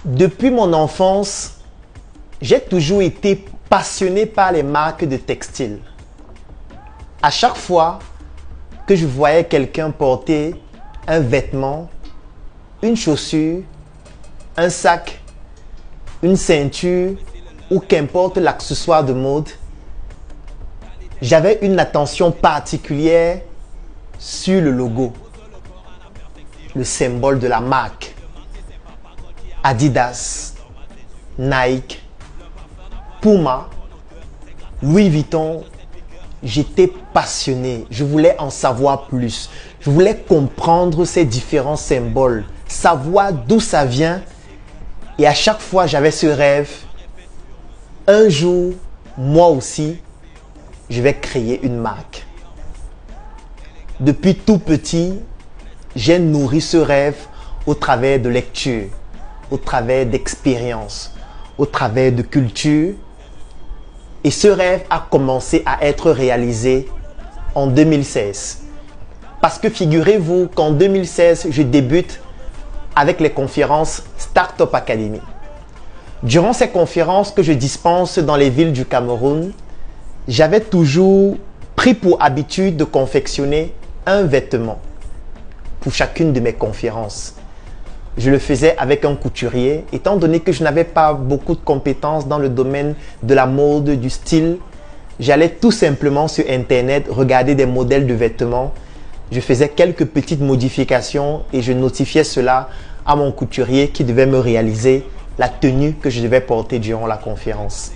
Depuis mon enfance, j'ai toujours été passionné par les marques de textiles. À chaque fois que je voyais quelqu'un porter un vêtement, une chaussure, un sac, une ceinture ou qu'importe l'accessoire de mode, j'avais une attention particulière sur le logo, le symbole de la marque. Adidas, Nike, Puma, Louis Vuitton. J'étais passionné, je voulais en savoir plus. Je voulais comprendre ces différents symboles, savoir d'où ça vient. Et à chaque fois, j'avais ce rêve. Un jour, moi aussi, je vais créer une marque. Depuis tout petit, j'ai nourri ce rêve au travers de lectures, au travers d'expériences, au travers de culture. Et ce rêve a commencé à être réalisé en 2016. Parce que figurez-vous qu'en 2016, je débute avec les conférences Startup Academy. Durant ces conférences que je dispense dans les villes du Cameroun, j'avais toujours pris pour habitude de confectionner un vêtement pour chacune de mes conférences. Je le faisais avec un couturier, étant donné que je n'avais pas beaucoup de compétences dans le domaine de la mode, du style. J'allais tout simplement sur Internet regarder des modèles de vêtements. Je faisais quelques petites modifications et je notifiais cela à mon couturier qui devait me réaliser la tenue que je devais porter durant la conférence.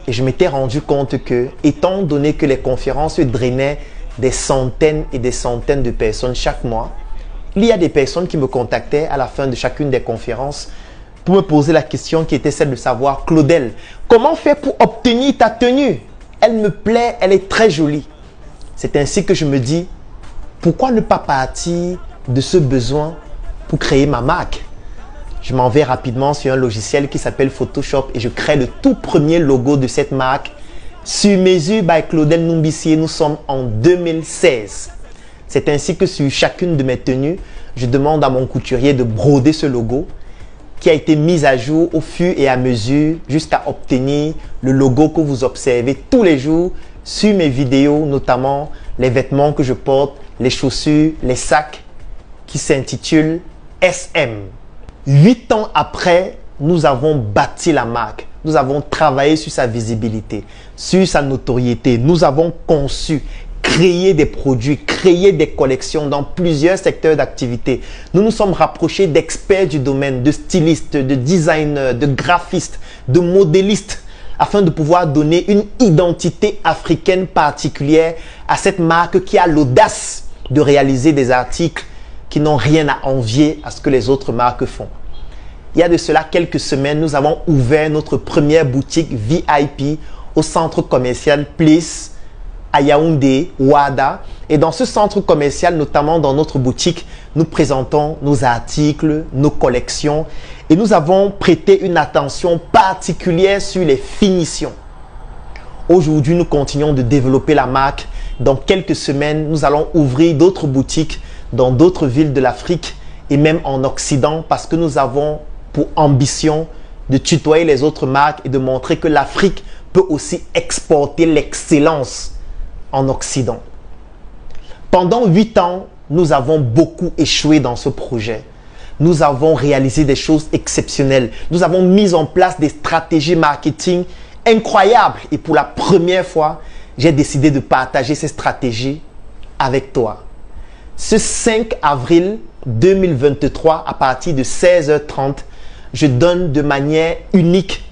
Et je m'étais rendu compte que, étant donné que les conférences drainaient des centaines et des centaines de personnes chaque mois, il y a des personnes qui me contactaient à la fin de chacune des conférences pour me poser la question qui était celle de savoir: Claudel, comment faire pour obtenir ta tenue? Elle me plaît, elle est très jolie. C'est ainsi que je me dis, pourquoi ne pas partir de ce besoin pour créer ma marque? Je m'en vais rapidement sur un logiciel qui s'appelle Photoshop et je crée le tout premier logo de cette marque sur mesure by Claudel Numbissier. Nous sommes en 2016. C'est ainsi que sur chacune de mes tenues, je demande à mon couturier de broder ce logo qui a été mis à jour au fur et à mesure jusqu'à obtenir le logo que vous observez tous les jours sur mes vidéos, notamment les vêtements que je porte, les chaussures, les sacs qui s'intitulent SM. 8 ans après, nous avons bâti la marque. Nous avons travaillé sur sa visibilité, sur sa notoriété. Nous avons conçu, créé des produits, créé des collections dans plusieurs secteurs d'activité. Nous nous sommes rapprochés d'experts du domaine, de stylistes, de designers, de graphistes, de modélistes, afin de pouvoir donner une identité africaine particulière à cette marque qui a l'audace de réaliser des articles qui n'ont rien à envier à ce que les autres marques font. Il y a de cela quelques semaines, nous avons ouvert notre première boutique VIP au centre commercial Place à Yaoundé, Ouada. Et dans ce centre commercial, notamment dans notre boutique, nous présentons nos articles, nos collections et nous avons prêté une attention particulière sur les finitions. Aujourd'hui, nous continuons de développer la marque. Dans quelques semaines, nous allons ouvrir d'autres boutiques dans d'autres villes de l'Afrique et même en Occident parce que nous avons pour ambition de tutoyer les autres marques et de montrer que l'Afrique peut aussi exporter l'excellence en Occident. Pendant 8 ans, nous avons beaucoup échoué dans ce projet. Nous avons réalisé des choses exceptionnelles. Nous avons mis en place des stratégies marketing incroyables. Et pour la première fois, j'ai décidé de partager ces stratégies avec toi. Ce 5 avril 2023, à partir de 16h30, je donne de manière unique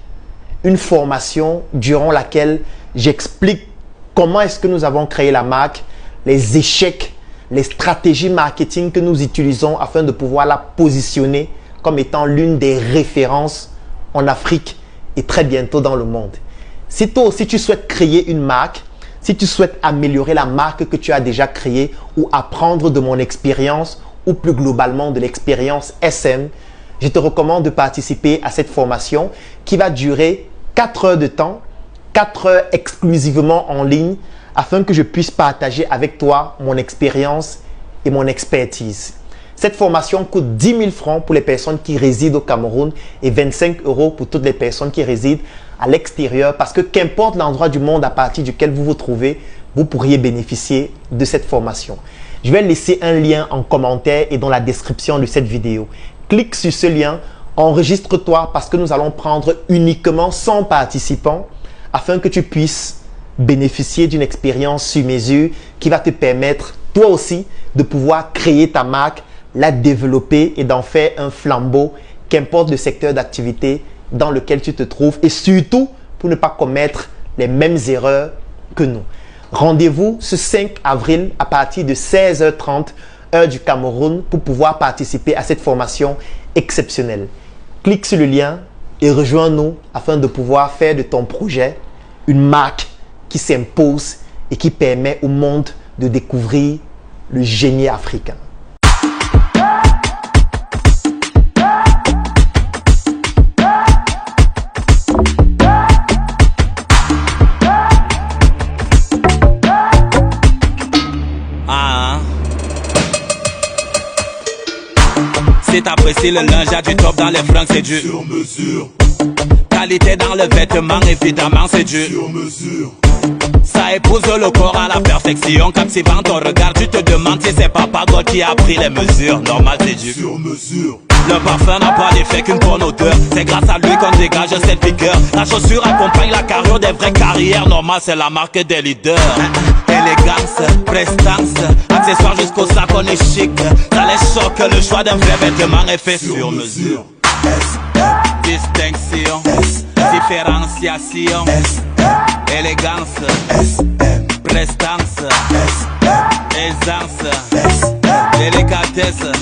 une formation durant laquelle j'explique comment est-ce que nous avons créé la marque, les échecs, les stratégies marketing que nous utilisons afin de pouvoir la positionner comme étant l'une des références en Afrique et très bientôt dans le monde. Si toi aussi tu souhaites créer une marque, si tu souhaites améliorer la marque que tu as déjà créée ou apprendre de mon expérience ou plus globalement de l'expérience SM, je te recommande de participer à cette formation qui va durer 4 heures de temps, 4 heures exclusivement en ligne afin que je puisse partager avec toi mon expérience et mon expertise. Cette formation coûte 10 000 francs pour les personnes qui résident au Cameroun et 25 € pour toutes les personnes qui résident à l'extérieur, parce que qu'importe l'endroit du monde à partir duquel vous vous trouvez, vous pourriez bénéficier de cette formation. Je vais laisser un lien en commentaire et dans la description de cette vidéo. Clique sur ce lien, enregistre-toi parce que nous allons prendre uniquement 100 participants afin que tu puisses bénéficier d'une expérience sur mesure qui va te permettre toi aussi de pouvoir créer ta marque, la développer et d'en faire un flambeau, qu'importe le secteur d'activité dans lequel tu te trouves, et surtout pour ne pas commettre les mêmes erreurs que nous. Rendez-vous ce 5 avril à partir de 16h30 heure du Cameroun pour pouvoir participer à cette formation exceptionnelle. Clique sur le lien et rejoins-nous afin de pouvoir faire de ton projet une marque qui s'impose et qui permet au monde de découvrir le génie africain. Si t'apprécies le linge, y'a du top dans les fringues, c'est du sur mesure. Qualité dans le vêtement, évidemment, c'est du sur mesure. Ça épouse le corps à la perfection. Captivant ton regard, tu te demandes si c'est Papa God qui a pris les mesures. Normal, c'est du sur mesure. Le parfum n'a pas d'effet qu'une bonne odeur. C'est grâce à lui qu'on dégage cette vigueur. La chaussure accompagne la carrure des vraies carrières. Normal, c'est la marque des leaders. Élégance, prestance, accessoires jusqu'au sac, on est chic. Ça les choque, le choix d'un vrai vêtement est fait sur mesure. Distinction, différenciation, élégance, prestance, aisance, délicatesse,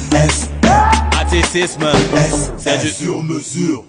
artistisme, c'est du sur mesure.